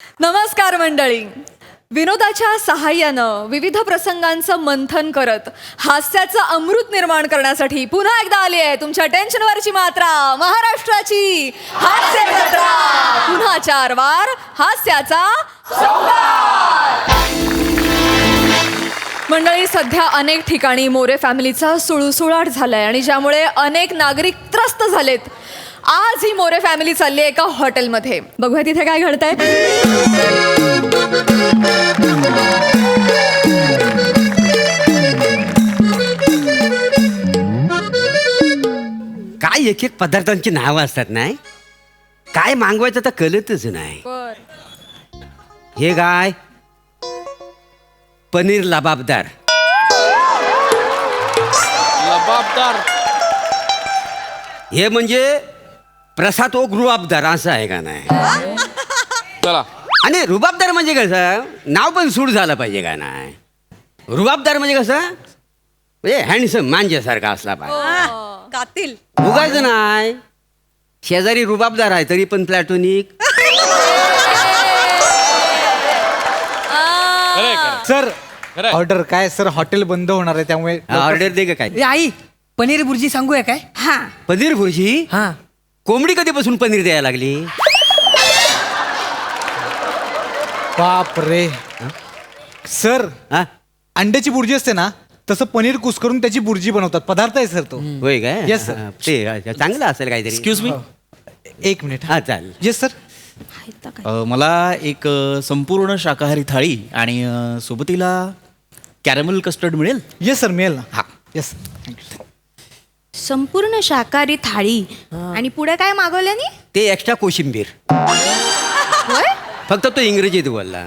नमस्कार मंडळी. विनोदाच्या सहाय्यानं विविध प्रसंगांचं मंथन करत हास्याचं अमृत निर्माण करण्यासाठी पुन्हा एकदा आली आहे तुमच्या टेन्शनवरची मात्रा, महाराष्ट्राची हास्य जत्रा. पुन्हा 4 वार हास्याचा सौदार. मंडळी, सध्या अनेक ठिकाणी मोरे फॅमिलीचा सुळसुळाट झालाय आणि ज्यामुळे अनेक नागरिक त्रस्त झालेत. आज ही मोरे फॅमिली चालली आहे एका हॉटेलमध्ये. बघूया तिथे काय घडतंय. काय एक एक पदार्थांची नावं असतात नाही, काय मागवायचं तर कळतच नाही. हे काय पनीर लबाबदार, हे म्हणजे प्रसाद ओ रुबाबदार असं आहे का नाही. चला आणि रुबाबदार म्हणजे कसं, नाव पण सूट झालं पाहिजे का नाही. रुबाबदार म्हणजे कसं, म्हणजे हँडसम मांजेसारखा असला पाहिजे. कातील उगायचं नाही. शेजारी रुबाबदार आहे तरी पण प्लॅटोनिक. सर खरंय. ऑर्डर काय सर, हॉटेल बंद होणार आहे त्यामुळे ऑर्डर दे का काय. ए आई, पनीर बुर्जी सांगूया काय? पनीर भुर्जी. हा. कोंबडी कधीपासून पनीर द्यायला लागली. बाप रे. सर हा? अंड्याची बुर्जी असते ना, तसं पनीर कुस्करून त्याची बुर्जी बनवतात. पदार्थ आहे सर तो. होय काय. Yes, sir. ते चांगलं असेल काहीतरी. Excuse me. एक मिनिट. हा चालेल. Yes sir. मला एक संपूर्ण शाकाहारी थाळी आणि सोबतीला कॅरमल कस्टर्ड मिळेल. येस सर, मिळेल ना. हा. येस. संपूर्ण शाकाहारी थाळी आणि पुढे काय मागवल्यानी? ते एक्स्ट्रा कोशिंबीर. फक्त तो इंग्रजीत बोलला.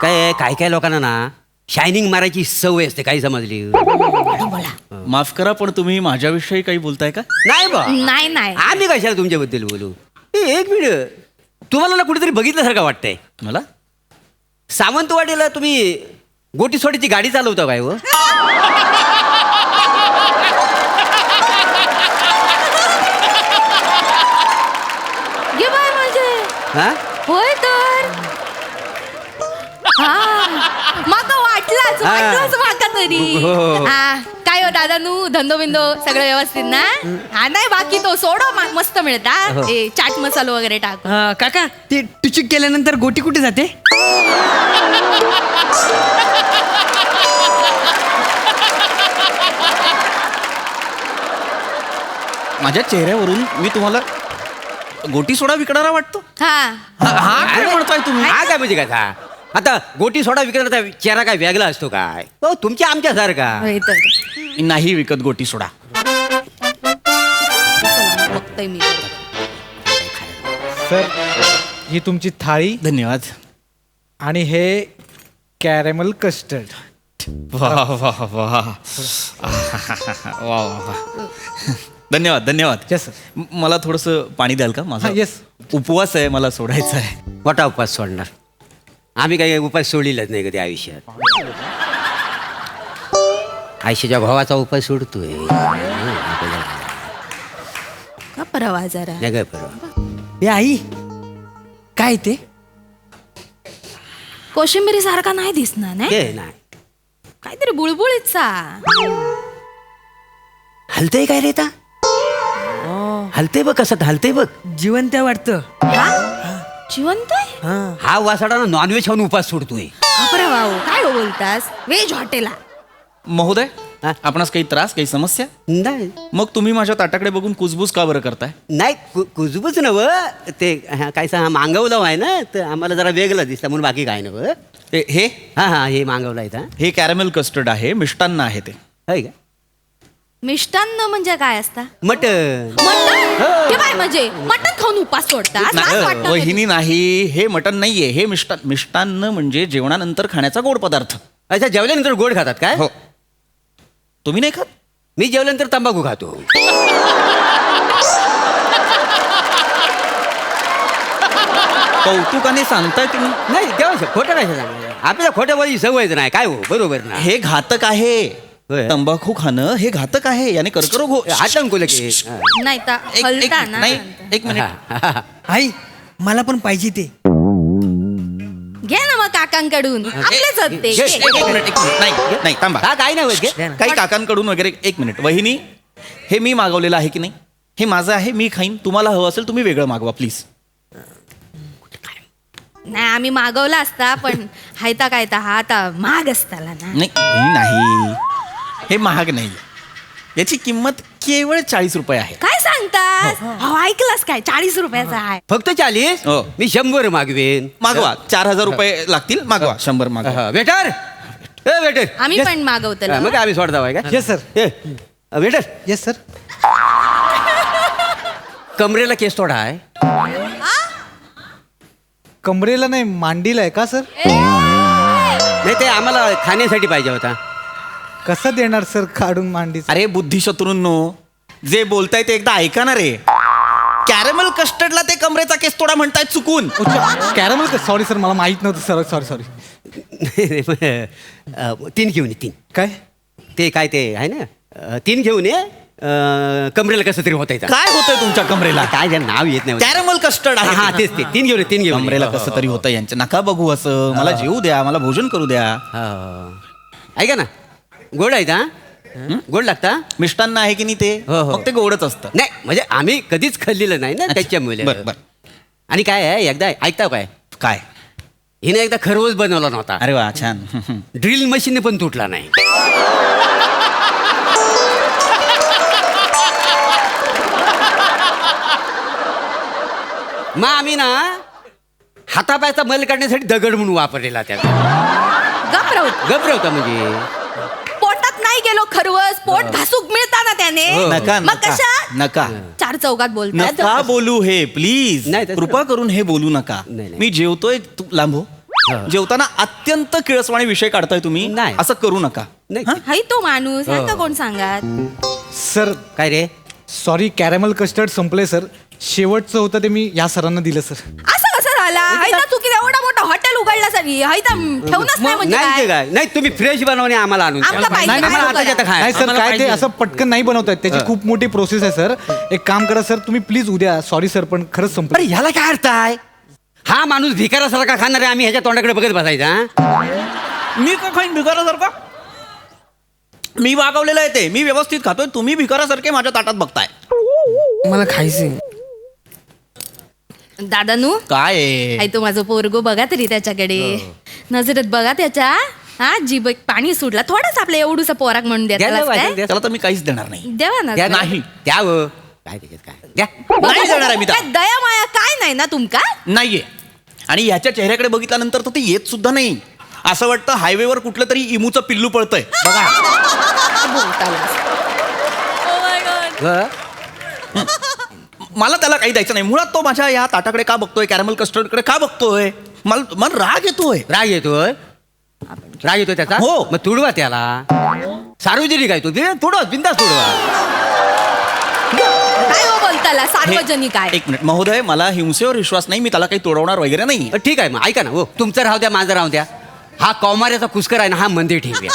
काय काय काय लोकांना ना शायनिंग मारायची सवय असते, काही समजली. माफ करा पण तुम्ही माझ्याविषयी काही बोलताय का? नाही बा, नाही नाही आम्ही कशाला तुमच्याबद्दल बोलू. एक मिनिट, तुम्हाला ना कुठेतरी बघितल्यासारखं वाटतंय मला. सावंतवाडीला तुम्ही गोटी सोडीची गाडी चालवता काय हो. गे बाय म्हणजे हा होय तर हा माका वाटलाच माका तरी. हो. हा, काय हो दादा नू धंदो बिंदो सगळं व्यवस्थित ना? हा नाही बाकी तो सोडो मस्त मिळता. ए चाट मसालो वगैरे टाक. काका, ते टुचूक केल्यानंतर गोटी कुठे जाते? माझ्या चेहऱ्यावरून मी तुम्हाला गोटी सोडा विकणारा वाटतो. हा हा काय म्हणताय तुम्ही? हा काय म्हणजे काय. आता गोटी सोडा विकण्याचा चेहरा काय वेगळा असतो काय हो तुमच्या आमच्यासारखा. होय तर मी नाही विकत गोटी सोडा. चला, बघतोय मी. सर ही तुमची थाळी धन्यवाद. आणि हे कॅरेमल कस्टर्ड. वा वा वा वा वा. धन्यवाद धन्यवाद. Yes sir. मला थोडंसं पाणी द्याल का? माझा हा, yes. उपवास आहे, मला सोडायचा आहे. मोठा उपास सोडणार. आम्ही काही उपास सोडलेलाच नाही कधी आयुष्यात. आयुष्याच्या भावाचा उपास सोडतोय. का परवा जरा नाही काय परवा. ए आई, काय ते? कोशिंबिरी सारखा नाही दिसणार नाही. ते नाही काहीतरी बुळबुळीचा. हलतय काय रे ता. हलतय बघ कसं हलतय बघ. जिवंत वाटतं. जिवंत आहे? हा वासाडा नॉनव्हेज खाऊन उपास सोडतोय. बापरे भाऊ, काय हो बोलतास? व्हेज हॉटेला. महोदय, हा? आपणास काही त्रास, काही समस्या? नाही मग तुम्ही माझ्या ताटाकडे बघून कुजबूज का बरं करताय? नाही कुजबूच नव ते काय सांग मागवलं आहे ना, तर आम्हाला जरा वेगळं दिसतं म्हणून बाकी काय नव. हे हा हा हे मागवलं आहे. हे कॅरमेल कस्टर्ड आहे, मिष्टान्न आहे ते. होय का. मिष्टान्न म्हणजे काय असता? मटन. मटण? हे काय म्हणजे मटण खाऊन उपास सोडतात? लाज वाटतं कधी. वहिनी नाही, हे मटण नाहीये, हे मिष्टान्न म्हणजे जेवणानंतर खाण्याचा गोड पदार्थ. अच्छा, जेवल्यानंतर गोड खातात काय. हो. तुम्ही नाही खात? मी जेवल्यानंतर तंबाखू खातो. कौतुकाने सांगताय तुम्ही. नाही तेव्हा खोटं काय सांगायचं. आपल्याला खोट्या बोलायची सवयच नाही काय हो. बरोबर ना. हे घातक आहे. होय. तंबाखू खाणं हे घातक आहे, याने कर्करोग हात कोल की. नाही तर हलता ना. नाही, एक मिनिट. आई, मला पण पाहिजे ते. काकांकडून आपलेच आहेत ते. एक मिनिट. नाही नाही थांबा. हा काय नाही होत गे? काही काकांकडून वगैरे. एक मिनिट. वहिनी, हे मी मागवलेलं आहे की नाही? हे माझं आहे, मी खाईन. तुम्हाला हवं असेल तुम्ही वेगळं मागवा प्लीज. नाही आम्ही मागवला असता पण हायता काय हा आता महाग असताला ना. नाही वहिनी, नाही हे महाग नाही. याची किंमत केवळ 40 रुपये आहे. काय सांगतास? अहो, ऐकलंस काय 40 रुपयाचा आहे. फक्त 40? हो. मी 100 मागवेन. मागवा. 4000 रुपये लागतील. मागवा. 100 मागवा. वेटर, ए वेटर. आम्ही पण मागवतो. मग आम्ही सोडता का? Yes sir. Waiter, yes sir. कमरेला केस थोडा आहे. कमरेला नाही मांडीला आहे का सर? नाही ते आम्हाला खाण्यासाठी पाहिजे होता. कसं देणार सर काढून मांडी? अरे बुद्धिशत्रूंनो, जे बोलताय ते एकदा ऐका ना रे. कॅरमेल कस्टर्डला ते कमरेचा केस तोडा म्हणताय चुकून. कॅरमल का? सॉरी सर, मला माहित नव्हतं सर. Sorry sorry. 3 घेऊन ये 3. काय? ते काय ते आहे ना 3 घेऊन ये. कमरेला कसं तरी होत आहे. काय होतंय तुमच्या कमरेला? काय त्याला नाव येत नाही. कॅरमेल कस्टर्ड आहे. हा तेच ते 3 घेऊन ये, 3 घेऊन ये. कमरेला कसं तरी होतं यांचं. नका बघू असं. मला जेवू द्या, मला भोजन करू द्या. ऐका ना, गोड आहे का? गोड लागता? मिष्टान्न आहे की नाही ते? हो, हो. मग ते गोडच असतं. नाही म्हणजे आम्ही कधीच खाल्लेलं नाही ना त्याच्यामुळे. बरं बरं. आणि काय आहे एकदा ऐकता काय, काय? हिने एकदा खरवस बनवला नव्हता. अरे वा, छान. ड्रिल मशीन पण तुटला नाही. मग आम्ही ना हातापायचा मल काढण्यासाठी दगड म्हणून वापरलेला त्या. गप्र होता म्हणजे. पोटात नाही गेलो खरवस. पोट घासूक मिळता ना त्याने. नका मग नका कशा नका 4 चौकात बोलतात. नका बोलू हे प्लीज. नाही, तसं कृपा करून हे बोलू नका. नाही, नाही. मी जेवतोय, तू लांबो. जेवताना अत्यंत किळसवाणी विषय काढताय तुम्ही. नाही. असं करू नका. नाही. हा? हाय तो माणूस का कोण सांगत. सर काय रे? सॉरी, कॅरेमल कस्टर्ड संपले सर. शेवटचं होतं ते मी या सरांना दिलं सर. असं कसं झाला? हायता चुकीला एवढा मोठा हॉटेल उघडला सरी. हायता ठेवूनच नाही म्हणजे नाही ते काय? काय नाही, तुम्ही फ्रेश बनवणे आम्हाला आणून द्या. आम्हाला पाहिजे, नाही, नाही, काय मला आताच्या आता करा? खाय. नाही सर, आम्हाला काय ते पाहिजे. असं पटकन नाही बनवतात. त्याची खूप मोठी प्रोसेस आहे सर. एक काम करा सर, तुम्ही प्लीज उद्या. सॉरी सर, पण खरंच अरे संपलं. ह्याला काय अर्थ आहे? हा माणूस भिकारासारखा खाणार आहे, आम्ही ह्याच्या तोंडाकडे बघत बसायचा. मी का खाईन भिकारासारखा? मी वागवलेलं आहे ते. मी व्यवस्थित खातोय. तुम्ही भिकारासारखे माझ्या ताटात बघताय. मला खायचंय. दादानू काय आहे? हाय तो माझं पोरगो बघा तरी त्याच्याकडे. नजरेत बघा त्याच्या. हा जीभ पाणी सुटला. थोडंच आपलं एवढूसा पोराक म्हणून द्या द्या ना, वाटेल द्या. त्याला तर मी काहीच देणार नाही. देवा ना. द्या ना. नाही. द्यावं. काय त्याच्यात काय द्या. नाही देणार आहे मी काय त्याला. दया माया काय नाही ना तुमका. नाहीये. आणि ह्याच्या चेहऱ्याकडे बघितल्यानंतर तर ते येत सुद्धा नाही. असं वाटतं हायवेवर कुठलं तरी इमूचं पिल्लू पळतंय. बघा. व? मला त्याला काही द्यायचं नाही. मुळात तो माझ्या या ताटाकडे का बघतोय, कॅरमेल कस्टर्डकडे का बघतोय? मला राग येतोय. राग येतोय? राग येतोय त्याचा? हो. मग तुडवा त्याला. सार्वजनिक आहे तो. तुडवा, बिंदास तुडवा. काय हो बोलताला सार्वजनिक आहे. एक मिनिट महोदय, मला हिंसेवर विश्वास नाही. मी त्याला काही तोडवणार वगैरे नाही. ठीक आहे मग ऐका ना. हो तुमचं राहू द्या, माझं राहू द्या. हा कौमार्याचा कुस्कर आहे ना, हा मंदिर ठेवूया.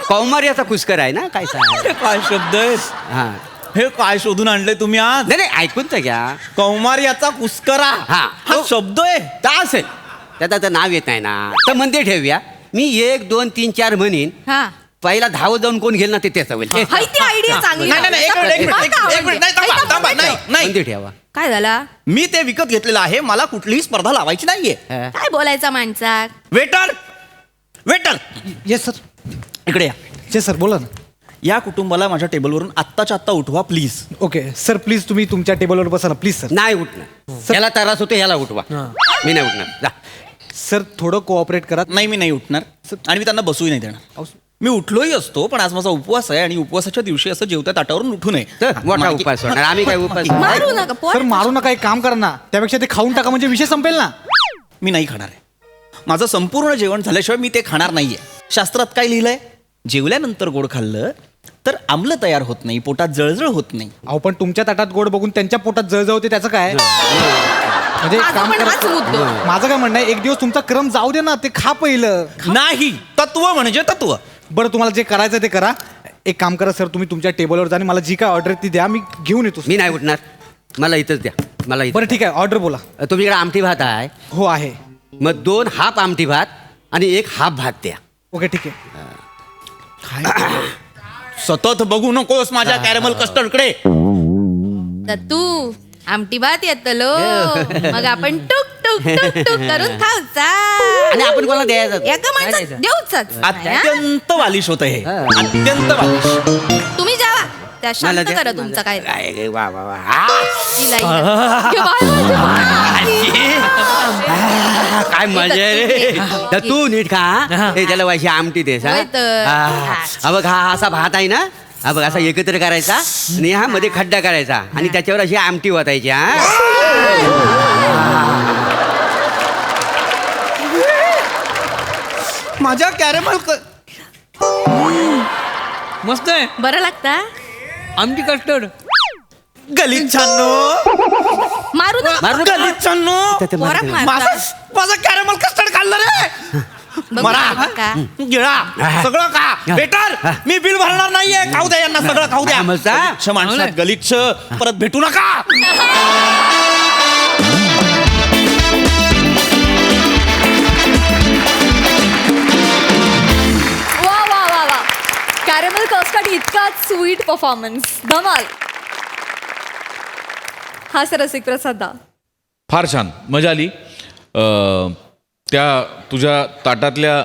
कौमार्याचा कुस्कर आहे ना, काय सांग. हे काय शब्द आहेत? हा हे काय शोधून आणलंय तुम्ही आज? नाही नाही, ऐकून तर घ्या. कौमार्याचा कुस्करा. हा. हा शब्द आहे. तर असेल त्याचं नाव येत नाही ना, तर मंदिर ठेवूया. मी 1 2 3 4 म्हणीन. हा पहिला धावत जाऊन कोण घेईल ना ते त्याचं होईल. हाय ती आयडिया चांगली. नाही, नाही, नाही, एक मिनिट, एक मिनिट, एक मिनिट, नाही, थांबा, थांबा, नाही, नाही. मंदिर ठेवा. काय झाला? मी ते विकत घेतलेलं आहे. मला कुठलीही स्पर्धा लावायची नाहीये. हा. काय बोलायचा माणसा. Waiter, waiter, yes sir. इकडे या. येस सर, बोला ना. या कुटुंबाला माझ्या टेबलवरून आत्ताच्या आत्ता उठवा प्लीज. ओके सर, प्लीज तुम्ही तुमच्या टेबलवर बसा ना प्लीज सर. नाही उठणार. याला त्रास होतो, याला उठवा. मी नाही उठणार. जा. सर थोडं कोऑपरेट करा. नाही, मी नाही उठणार आणि मी त्यांना बसूही नाही देणार. मी उठलोही असतो, पण आज माझा उपवास आहे आणि उपवासाच्या दिवशी असं जेवत्या ताटावरून उठू नये. तर मोठा उपास होणार. आम्ही काय उपास मारू नका सर पोर. मारू नका, एक काम करा ना. त्यापेक्षा ते खाऊन टाका, म्हणजे विषय संपेल ना. मी नाही खाणार आहे. माझं संपूर्ण जेवण झाल्याशिवाय मी ते खाणार नाहीये. शास्त्रात काय लिहिलंय? जेवल्यानंतर गोड खाल्लं तर आम्ल तयार होत नाही, पोटात जळजळ होत नाही. अहो पण तुमच्या ताटात गोड बघून त्यांच्या पोटात जळजळ होते, त्याचं काय? म्हणजे एक माझं काम पण हाच मुद्दा. करा. माझं काय म्हणणं आहे, एक दिवस तुमचा क्रम जाऊ दे ना, ते खा पहिलं. नाही. तत्व म्हणजे तत्व. बरं तुम्हाला जे करायचं ते करा. एक काम करा सर, तुम्ही तुमच्या टेबलवर जा आणि मला जी काय ऑर्डर ती द्या, मी घेऊन येतो. मी नाही उठणार. मला इथंच द्या. मला इथं. बरं ठीक आहे, ऑर्डर बोला. तुमच्याकडे आमटी भात आहे? हो आहे. मग 2 हाफ आमटी भात आणि 1 हाफ भात द्या. ओके ठीक आहे. सतत बघू नकोस माझ्या कॅरेमल कस्टर्डकडे. तू आमटी भात येतलो मग आपण टुक टुक टुक टुक करून खाऊचा आणि आपण कोणाला द्यायचं? एका माणसात देऊचाच अत्यंत बालिश होतं हे, अत्यंत बालिश. तुम्ही जावा त्या मला शांत द्या. करा तुमचं काय काय वा वा वा. आ! इला, इला. घे बाहेर. काय मजा आहे रे. तर तू नीट खा ते त्याला वाशी आमटी देस हा? होय तर. हा बघ हा असा भात आहे ना, हा बघ असा एकत्र करायचा आणि हा मध्ये खड्डा करायचा आणि त्याच्यावर अशी आमटी ओतायची. हा माझ्या कॅरेमल मस्त आहे बरं लागता आमटी कस्टर्ड. गलिच्छांनो, मारू ना मारू नका. गलिच्छांनो, पोरा मारता. माझं कॅरेमल कस्टर्ड खाल्लं रे. बघू मरा का? गिळा सगळं का बेटर. मी बिल भरणार नाहीये. खाऊ द्या यांना, सगळं खाऊ द्या. समजता? गलिच्छ माणसात गलिच्छ. परत भेटू नका. वा वा वा वा. कॅरेमल कस्टर्ड इतका स्वीट परफॉर्मन्स, धमाल. हा सर रसिक प्रसाद दा. फार छान, मजा आली. त्या तुझ्या ताटातल्या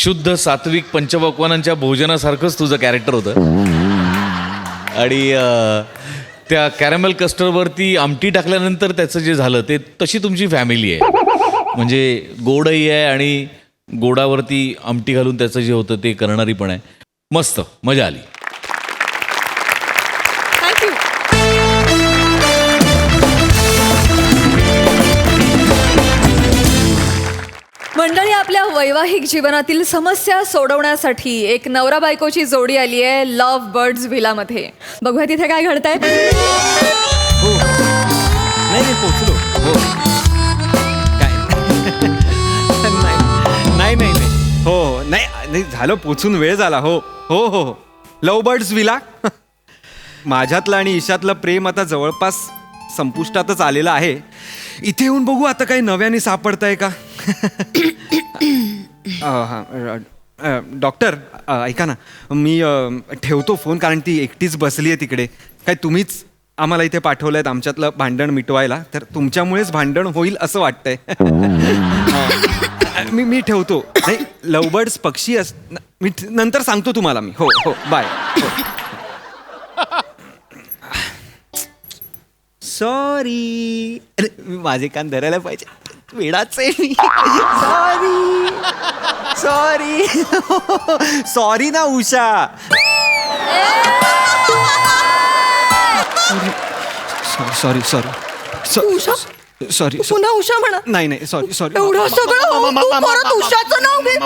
शुद्ध सात्विक पंचपक्वानांच्या भोजनासारखंच तुझं कॅरेक्टर होतं. आणि त्या कॅरेमल कस्टर्डवरती आमटी टाकल्यानंतर त्याचं जे झालं ते तशी तुमची फॅमिली आहे. म्हणजे गोडही आहे आणि गोडावरती आमटी घालून त्याचं जे होतं ते करणारी पण आहे. मस्त, मजा आली. थँक्यू. मंडळी, आपल्या वैवाहिक जीवनातील समस्या सोडवण्यासाठी एक नवरा बायकोची जोडी आली आहे लव्ह बर्ड्स व्हिलामध्ये. बघूया तिथे काय घडतंय. नाही पोचलो. हो काय नाही नाही नाही हो नाही नाही झालं, पोचून वेळ झाला. हो हो हो हो. Love birds villa. माझ्यातलं आणि ईशातलं प्रेम आता जवळपास संपुष्टातच आलेलं आहे. इथे येऊन बघू आता काही नव्याने सापडतंय का. डॉक्टर ऐका ना, मी ठेवतो फोन कारण ती एकटीच बसली आहे तिकडे. काय तुम्हीच आम्हाला इथे पाठवलंय आमच्यातलं भांडण मिटवायला, तर तुमच्यामुळेच भांडण होईल असं वाटतंय. मी ठेवतो. नाही लव्ह बर्ड्स पक्षी मी नंतर सांगतो तुम्हाला मी. हो हो बाय. सॉरी. अरे माझे कान धरायला पाहिजे, वेडाच आहे मी. सॉरी सॉरी सॉरी ना Usha. Sorry sorry Usha? Sorry. पुन्हा उषा म्हणा. नाही नाही सॉरी सॉरी. एवढं सगळं तू परत उषाचं नाव घे.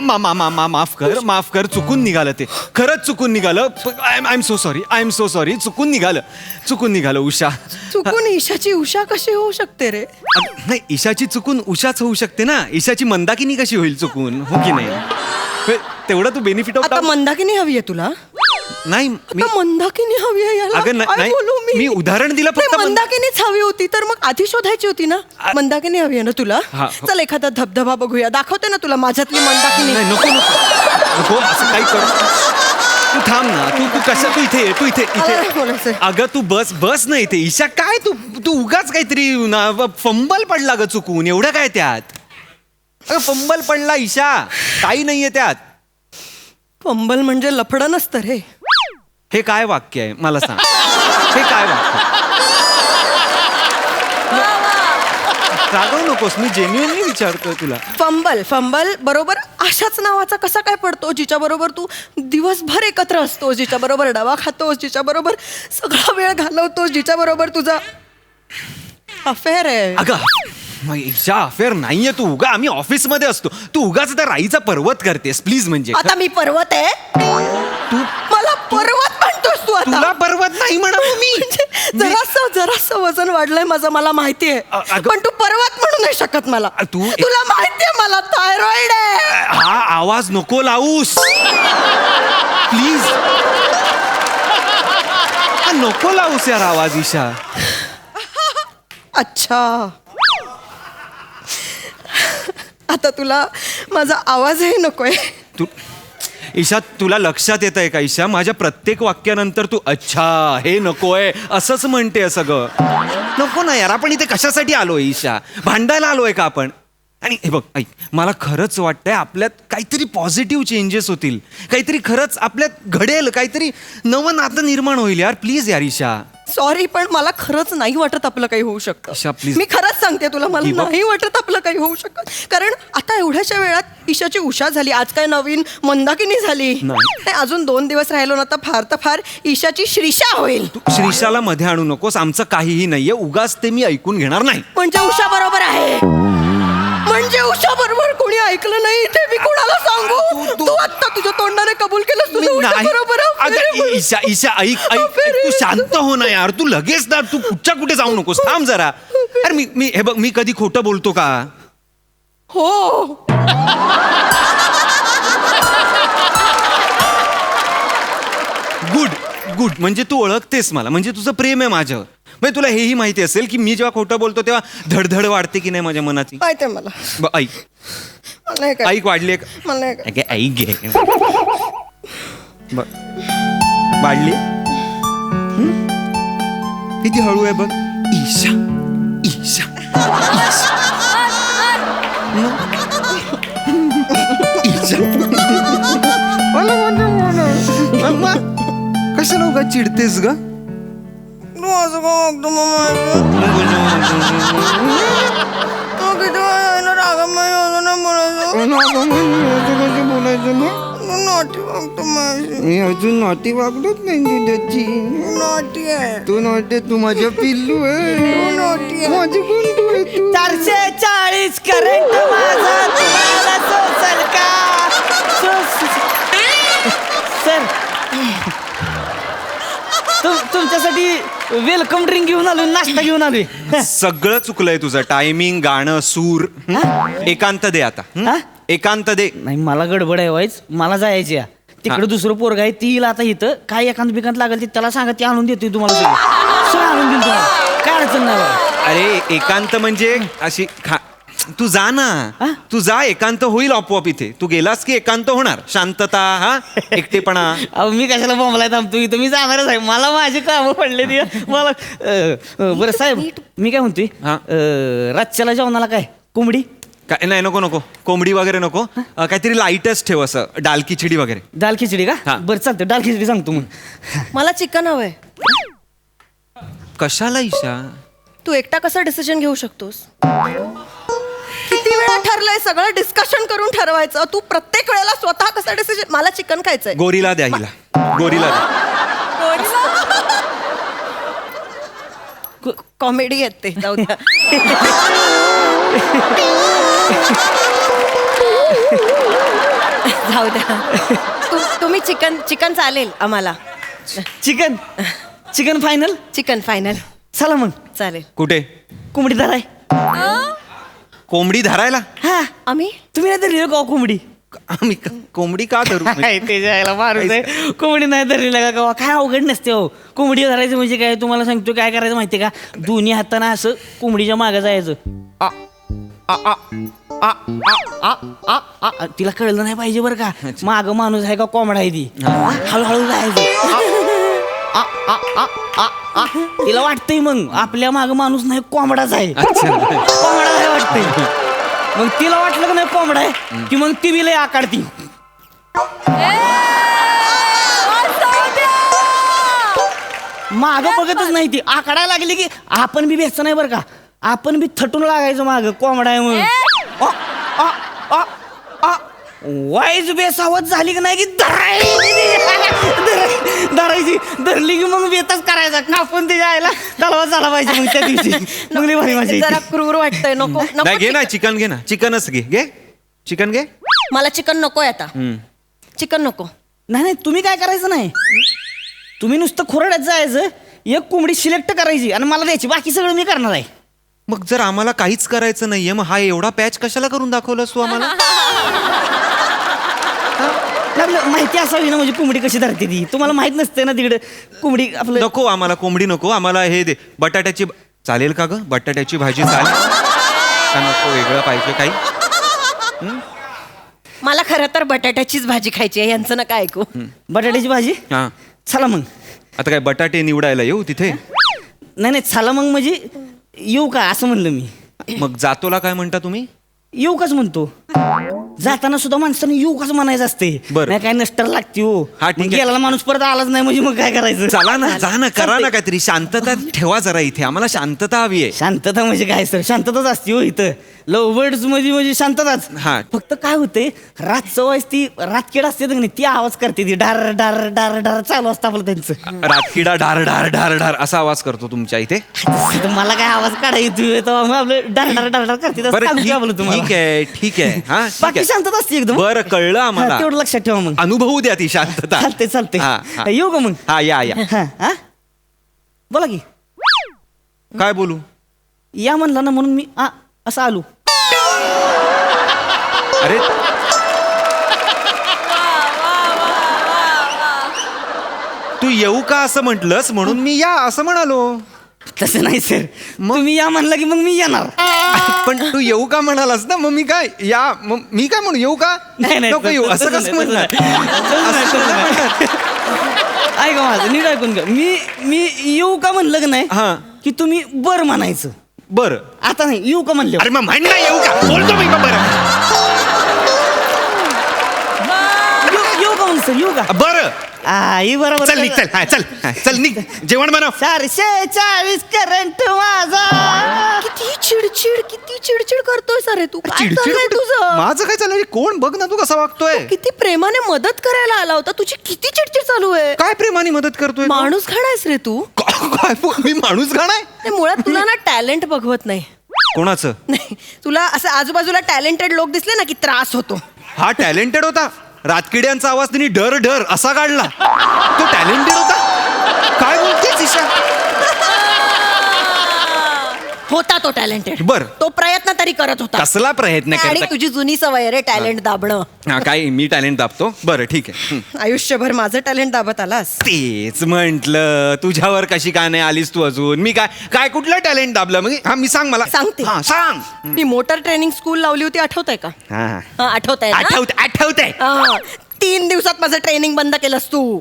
माफ कर चुकून निघालं ते. खरंच चुकून निघालं. I am so sorry. चुकून निघालं उषा. चुकून ईशाची उषा कशी होऊ शकते रे? नाही ईशाची चुकून उषाच होऊ शकते ना. ईशाची मंदाकिनी कशी होईल चुकून, हो की नाही. तेवढं तू बेनिफिट ऑफ आता मंदाकिनी हवी आहे तुला? नाही आता मंदाकिनी हवी आहे याला. अगं काय नाही, बोलू मी उदाहरण दिलं फक्त. नाही, मंदाकिनीच हवी होती तर मग आधी शोधायची होती ना. मंदाकिनी हवी आहे ना तुला? हा. चल एखादा धबधबा बघूया. दाखवते ना तुला माझ्यातली मंदाकिनी. नाही नको असं काही कर. तू थांब ना. तू कसं तू इथे मला नाही बोलायचंय. अगं तू बस ना इथे. ईशा काय तू उगाच काहीतरी फंबल पडला ग चुकून. एवढं काय त्यात? अगं फंबल पडला ईशा, काही नाहीये त्यात. फंबल म्हणजे लफडं नसतं रे. हे काय वाक्य आहे मला सांग. हे काय वाक्य? रागवू नकोस, मी जेन्युअनली विचारतोय तुला. फंबल बरोबर अशाच नावाचा कसा काय पडतो जिच्या बरोबर तू दिवसभर एकत्र असतोस, जिच्या बरोबर डबा खातोस, जिच्या बरोबर सगळा वेळ घालवतोस, जिच्या बरोबर तुझा अफेअर आहे. अगं मग ईशा अफेअर नाहीये. तू उगा आम्ही ऑफिसमध्ये असतो, तू उगाच त्या राईचा पर्वत करतेस प्लीज. म्हणजे आता मी पर्वत आहे? तू मला पर्वत म्हणतोस तू आता? तुला पर्वत नाही म्हणावं मी. जरासं वजन वाढलंय माझं, मला माहितीये. अगं- पण तू पर्वत म्हणू नाही शकत मला. तुला माहितीये मला थायरॉइड आहे. हा आवाज नको लावूस प्लीज. नको लावूस यार आवाज ईशा. अच्छा आता तुला माझा आवाजही नकोय. तू ईशा, तुला लक्षात येत आहे का ईशा, माझ्या प्रत्येक वाक्यानंतर तू अच्छा हे नकोय असंच म्हणते सगळं. नको ना यार, आपण इथे कशासाठी आलोय ईशा? भांडायला आलोय का आपण? आणि हे बघ ऐक, मला खरंच वाटतंय आपल्यात काहीतरी पॉझिटिव्ह चेंजेस होतील, काहीतरी खरंच आपल्यात घडेल, काहीतरी नवं नातं निर्माण होईल यार. प्लीज यार ईशा. सॉरी, पण मला खरंच नाही वाटत आपलं काही होऊ ईशा, शकतं. please. मी खरंच सांगते तुला, मला Give up. नाही वाटत आपलं काही होऊ शकत. कारण आता एवढ्याशा वेळात ईशाची उषा झाली, आज काय नवीन मंदाकिनी झाली नाही. अजून 2 दिवस राहिलो ना तर फार ईशाची श्रीषा होईल. तू श्रीषाला मध्ये आणू नकोस, आमचं काहीही नाहीये, उगाच ते मी ऐकून घेणार नाही. म्हणजे उषा बरोबर आहे. म्हणजे उषा बरोबर कोणी ऐकलं नाही इथे, मी कोणाला सांगू? तू आता तुझ्या तोंडाने कबूल केलंस तुझं उषा नाही. बरोबर अगं, ईशा ईशा ऐक ऐक ऐक, तू शांत हो ना यार. तू लगेच ना, तू कुठच्या कुठे जाऊ नकोस, थांब जरा. अरे मी हे बघ, मी कधी खोटं बोलतो का? हो. गुड गुड, म्हणजे तू ओळखतेस मला, म्हणजे तुझं प्रेम आहे माझ्यावर. म्हणजे तुला हेही माहिती असेल की मी जेव्हा खोटं बोलतो तेव्हा धडधड वाढते की नाही माझ्या मनाची. माहिती आहे मला. ऐक मला नाही काय. ऐक, वाढली मला नाही काय. ऐक घे. बघ, वाढली. किती हळू आहे बघ. ईशा ईशा ईशा. कशाला उगा चिडतेस ग? मी अजून नॉटी वागलोच नाही दुधाची. तू नॉटी, तू माझ्या पिल्लू आहे, माझी गुंडू आहे तू. 440 करंट माझा तुम्हाला सोसल का? सर, तुमच्यासाठी वेलकम ड्रिंक घेऊन आलो, नाश्ता घेऊन आलोय. सगळं चुकलंय तुझं. टायमिंग, गाणं, सूर. एकांत दे आता. हा? एकांत दे. नाही, मला गडबड आहे वाईच, मला जायची आहे. तिकडे दुसरं पोरग आहे, ती येईल आता इथं. काय एकांत बिकांत लागेल ते त्याला सांगा, ती आणून देते तुम्हाला सगळं आणून देईल तुम्हाला, काय अडचण नाही बघा. अरे एकांत म्हणजे अशी तू जा ना, तू जा, एकांत होईल आपोआप. इथे तू गेलास की एकांत होणार. शांतता, हा, एकटेपणा. अहो, मी कशाला बोंबलाय थांबतो इथं, मी जाणारच आहे. मला माझी कामं पडले ती मला. बरं साहेब, मी काय म्हणतोय, हा. रातच्याला जेवणाला काय कोंबडी? काय नाही, नको नको, कोंबडी वगैरे नको. काहीतरी लाईटच ठेव, असं डाल खिचडी वगैरे. दाल खिचडी हा. का? बरं चालतं, दाल खिचडी सांगतो मग. मला चिकन हवंय. कशाला ईशा? तू एकटा कसा डिसिजन घेऊ शकतोस? किती वेळा ठरलंय, सगळं डिस्कशन करून ठरवायचं. तू प्रत्येक वेळेला स्वतः कसा डिसिजन? मला चिकन खायचंय. गोरीला द्या हिला, गोरीला द्या. कॉमेडी येते, जाऊ द्या. जाऊ द्या. तुम्ही चिकन चालेल आम्हाला. Chicken final. Chicken final. चला मग. चालेल. कुठे? कोंबडी धराय. कोंबडी धरायला? हा, आम्ही तुम्ही नाही धरली का कोंबडी? आम्ही कोंबडी का धरू? ते जायला मारून कोंबडी नाही धरली का गावा? काय अवघड नसते हो. कोंबडी धरायचं म्हणजे काय, तुम्हाला सांगतो काय करायचं माहितीये का? दोन्ही हाताना असं कोंबडीच्या मागं जायचं. आ, आ, आ, आ, आ, आ, आ, आ. तिला कळलं नाही पाहिजे बरं का, माग माणूस आहे का कोंबडा आहे ती. हळूहळू जायचं. आ, आ, आ, आ, आ. तिला वाटतंय मग आपल्या माग माणूस नाही, कोंबडाच आहे. कोंबडा आहे वाटतंय. मग तिला वाटलं का नाही कोंबडा आहे की मग ती बी लय आकाडती. माग बघतच नाही ती. आकाडायला लागली की आपण बी बेसचं नाही बरं का, आपण बी थटून लागायचं माग, कोंबडा आहे म्हणून. वाईज बेसावत झाली की नाही की धरायची. धरली की मग बेताच करायचा, कापून ते जायला तलवा झाला पाहिजे मग त्या दिवशी. चांगली भारी माझी. जरा क्रूर वाटतंय. नको नाही, घे ना चिकन, घे ना चिकनच घे. घे चिकन घे. मला चिकन नकोय आता. चिकन नको. नाही नाही, तुम्ही काय करायचं नाही, तुम्ही नुसतं खोरड्यात जायचं, एक कोंबडी सिलेक्ट करायची आणि मला द्यायची, बाकी सगळं मी करणार आहे. मग जर आम्हाला काहीच करायचं नाहीये, मग हा एवढा पॅच कशाला करून दाखवलास तू आम्हाला? आपलं माहिती असावी ना, म्हणजे कोंबडी कशी धरते ती. तुम्हाला माहित नसते ना तिकडे कोंबडी. आपलं नको, आम्हाला कोंबडी नको, आम्हाला हे दे, बटाट्याची. चालेल का ग? बटाट्याची भाजी चालेल का? नको वेगळं पाहिजे काही? मला खरं तर बटाट्याचीच भाजी खायची आहे, यांचं नका ऐकू. बटाट्याची भाजी हा चला मग. आता काय बटाटे निवडायला येऊ तिथे? नाही नाही चला मग म्हणजे येऊ का असं म्हणलं मी. मग जातोला काय म्हणता तुम्ही? येऊ काच म्हणतो. जाताना सुद्धा माणसाने येऊ काच म्हणायचं असते. बरं. नाही काय नष्टर लागते हो. हा, ठीक आहे. गेला माणूस परत आलाच नाही म्हणजे मग काय करायचं. चला ना, जा ना, करा ना काहीतरी. शांतता ठेवा जरा इथे, आम्हाला शांतता हवी आहे. शांतता म्हणजे काय सर, शांतताच असते हो इथं. लव्ह बर्ड्स म्हणजे शांतताच. हा. फक्त काय होते रात सवयच ती रातकीड असते ना, ती आवाज करते, ती डार डार डार डार चालू असतं आपलं त्यांचं. रातकिडा ढार ढार ढार ढार असा आवाज करतो तुमच्या इथे? तर मला काय आवाज काढायला येतो मग आपलं डार डार डार डार करते तसं बरं, सांगतो आपलं तुम्हाला. ठीक आहे, ठीक आहे. हा, ठीक बाकी आहे. शांतता असते एकदम. बरं, कळलं आम्हाला. हा, तेवढं लक्षात ठेवा मग. अनुभवू द्या ती शांतता. चालते चालते. हा, हा. येऊ का मग? हा, या या. हा, हा? बोला की. काय बोलू? या म्हणला ना म्हणून मी असं आलो. अरे तू येऊ का असं म्हटलंस म्हणून मी या असं म्हणालो. तसं नाही सर, तुम्ही या म्हणलं की मग मी येणार. पण तू येऊ का म्हणालास ना, मग मी काय या, मग मी काय म्हणू, येऊ का? नाही नाही नको येऊ असं कसं म्हणणार? ऐका माझं नीट ऐकून घ्या. मी येऊ का म्हणलं की नाही हा. की तुम्ही बर म्हणायचं. बरं. आता नाही येऊ का म्हणलं. अरे मग म्हण ना, येऊ का बोलतो मी का? बरं येऊ का म्हणतो येऊ का. बरं, आई बरोबर. चल निघ, चल. हा, चल. हा, चल निघ, जेवण बनव. 440 करंट माझा. किती चिडचिड करतोय सारे तू. काय चिडचिड चाललंय कुठे? तुझं? माझं काय चाललंय? कोण बघ ना, तू कसा वागतोय. किती प्रेमाने मदत करायला आला होता, तुझी किती चिडचिड चालू आहे. काय प्रेमाने मदत करतोय? माणूस घाणायस रे तू. काय मी माणूस गाणं आहे? नाही, मुळात तुला ना टॅलेंट बघवत नाही. कोणाचं? नाही, तुला असं आजूबाजूला टॅलेंटेड लोक दिसले ना की त्रास होतो. हा टॅलेंटेड होता. रातकिड्यांचा आवाज त्यांनी डर डर असा काढला. तो टॅलेंटेड होता? काय बोलतेस ईशा? होता तो टॅलेंटेड. बरं. तो प्रयत्न तरी करत होता. कसला प्रयत्न आणि करता? तुझी जुनी सवय रे टॅलेंट दाबणं. हा, काय मी टॅलेंट दाबतो? बरं, ठीक आहे. आयुष्यभर माझं टॅलेंट दाबत आलास. तेच म्हंटल, तुझ्यावर कशी काय नाही आलीस तू अजून? मी काय काय कुठलं टॅलेंट दाबलं? मग हा, मी सांग मला. सांगते. हा, सांग. मी मोटर ट्रेनिंग स्कूल लावली होती, आठवत आहे का? हा, आठवत आहे. आठवतंय. 3 दिवसात माझं ट्रेनिंग बंद केलंस तू.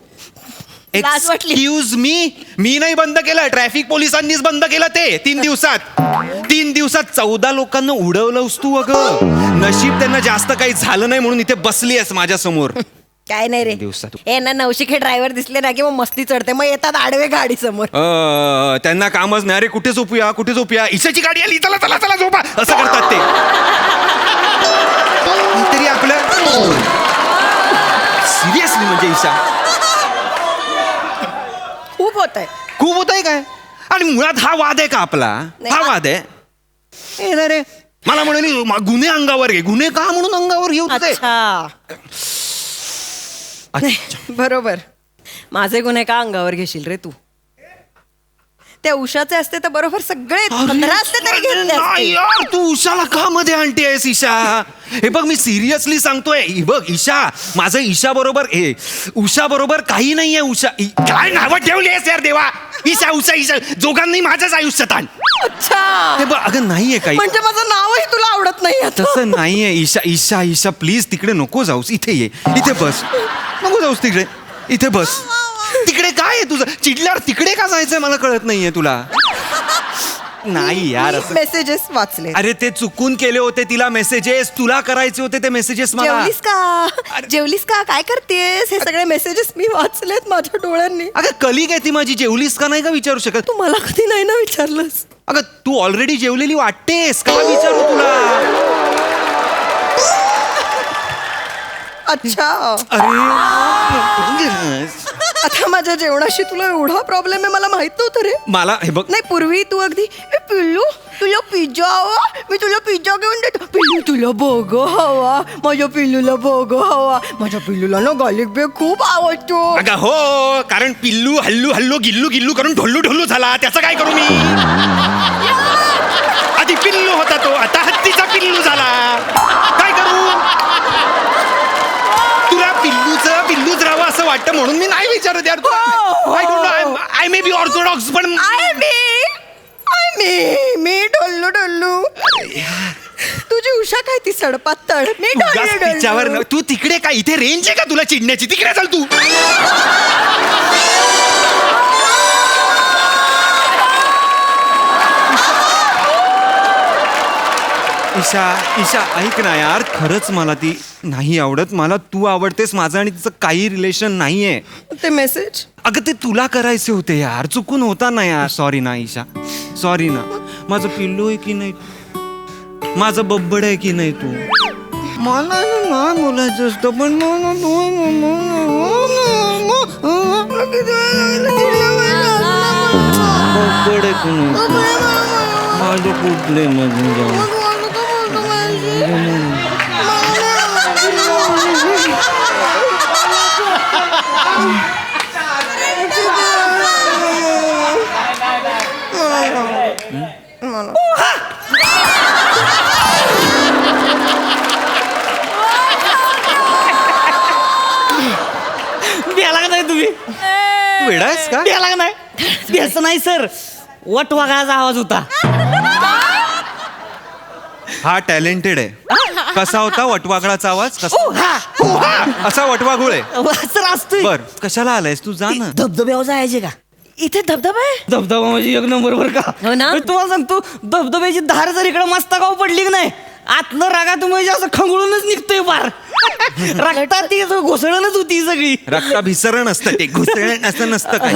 लाज वाटली. एक्सक्यूज मी नाही बंद केलं, ट्रॅफिक पोलिसांनीच बंद केलं ते 3 दिवसात. 3 दिवसात 14 लोकांना उडवलंस तू. अगं नशीब त्यांना जास्त काही झालं नाही म्हणून इथे बसली आहेस माझ्या समोर. काय नाही रे. दिवसात. ए ना, नवशिके ड्रायव्हर दिसले ना की मग मस्ती चढते, मग येतात आडवे गाडी समोर. त्यांना कामच नाही. अरे कुठे झोपूया, कुठे झोपूया, ईशाची गाडी आली, चला चला चला झोपा, असं करतात ते. तरी आपलं सिरियसली म्हणजे ईशा खूप होत आहे. खूप होत आहे काय? आणि मुळात हा वाद आहे का आपला? नाही, हा वाद आहे. ए रे, मला म्हणाली गुन्हे अंगावर घे. गुन्हे का म्हणून अंगावर घेऊ तुझे? अच्छा, नाही, बरोबर. माझे गुन्हे का अंगावर घेशील रे तू? त्या उषाचे असते तर बरोबर सगळे 15 असते तरी घेतले नाही असते. यार, तू उषाला का मध्ये आणते आहेस ईशा? हे बघ, मी सिरियसली सांगतोय. हे बघ ईशा, माझं ईशा बरोबर उषा बरोबर काही नाहीये. काय नावं ठेवली आहेस यार देवा? ईशा उषा ईशा जोगांनी माझ्याच आयुष्यात आण. अच्छा, हे बघ, अगं नाहीये काही. म्हणजे माझं नावही तुला आवडत नाही आता. तसं नाहीये ईशा. ईशा ईशा प्लीज तिकडे नको जाऊस. इथे ये, इथे बस. नको जाऊस तिकडे, इथे बस. तिकडे काय आहे तुझं? चिडल्यावर तिकडे का जायचंय मला कळत नाहीये तुला. नाही यार असं. मेसेजेस वाचले. अरे ते चुकून केले होते तिला मेसेजेस. तुला करायचे होते ते मेसेजेस मला. जेवलीस का? जेवलीस का? काय करतेस? हे सगळे मेसेजेस मी वाचलेत माझ्या डोळ्यांनी. अगं कलिग आहे ती माझी. जेवलीस का नाही का विचारू शकत? तू मला कधी नाही ना विचारलंस. अगं तू ऑलरेडी जेवलेली वाटतेस. का विचारू तुला? अच्छा, अरे आता माझ्या जेवणाशी तुला एवढा प्रॉब्लेम आहे मला माहित नव्हतं रे. मला हे बघ, नाही, पूर्वी तू अगदी "ए, पिल्लू तुला पिझ्झा हवा, मी तुला पिझ्झा घेऊन देतो. पिल्लू तुला बर्गर हवा, माझ्या पिल्लूला बर्गर हवा. माझ्या पिल्लूला ना गार्लिक ब्रेड खूप आवडतो. अगं हो, कारण पिल्लू हल्लू हल्लू गिल्लू गिल्लू करून ढोल्लू ढोल्लू झाला. त्याचं काय करू मी? आधी पिल्लू होता तो, आता हत्तीचा पिल्लू झाला. काय करू? तुला पिल्लूच राहावं असं वाटतं म्हणून मी नाही विचारत यार. I don't know, I may be orthodox, पण मी ढोल्लू ढोल्लू. तुझी उषा काय ती सडपातळ मी उगाच तिच्यावर तू तिकडे काय इथे रेंज आहे का तुला चिडण्याची तिकडे चल तू ईशा ऐक ना यार खरंच मला ती नाही आवडत मला तू आवडतेस माझं आणि तिचं काही रिलेशन नाहीये ते मेसेज अगं ते तुला करायचे होते यार चुकून होता ना यार सॉरी ना ईशा सॉरी ना माझं पिल्लू आहे की नाही माझं बब्बड आहे की नाही तू मला नाही बोलायचं असतं पण बब्बड आहे की नाही? माझं कुठले मधून जाऊ द्याला का नाही तुम्ही तू वेडा आहेस का द्याला का नाही द्यायचं नाही सर वट वाघाचा आवाज होता हा टॅलेंटेड आहे कसा होता वटवागळाचा आवाज कसा असा वटवागुळ आहे सर असतोय बर कशाला आलायस तू जा ना धबधब्यावर जायचे का इथे धबधबा आहे धबधबा म्हणजे एक नंबर वर का हो ना? मी तुम्हाला सांगतो धबधब्याची धार जर इकडे मस्तकावर पडली की नाही आतलं रागात म्हणजे असं खंगळूनच निघतोय पार रक्तात ती घोसळणच होती सगळी रक्ताभिसरण असतं ते घुसळण असं नसतं काय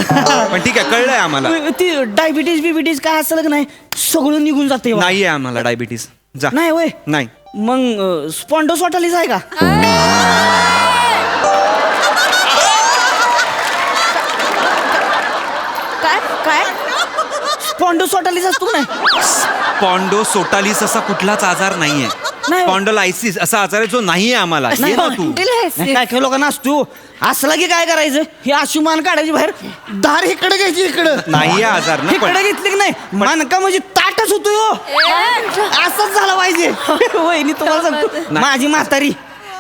पण ठीक आहे कळलंय आम्हाला ती डायबिटीज बिबिटीज काय असलं की नाही सगळं निघून जाते नाहीये आम्हाला डायबिटीस जा नाही होय नाही मग स्पॉन्डोसॉटालिस आहे का काय काय स्पॉन्डोसॉटालिस असतो का नाही स्पॉन्डोसोटालिस असा कुठलाच आजार नाहीये नाही. स्पॉन्डोलायसिस असा आजार आहे जो नाहीये आम्हाला ये ना तू नाही, काय काय लोकांना असतो असला की काय करायचं हे आशुमान काढायची बाहेर धार इकडे घ्यायची इकडं नाहीये आजार ना पण इकडे घेतली की नाही मानका म्हणजे ताटच होतो हो असंच झालं पाहिजे वहिनी तुम्हाला सांगतो माझी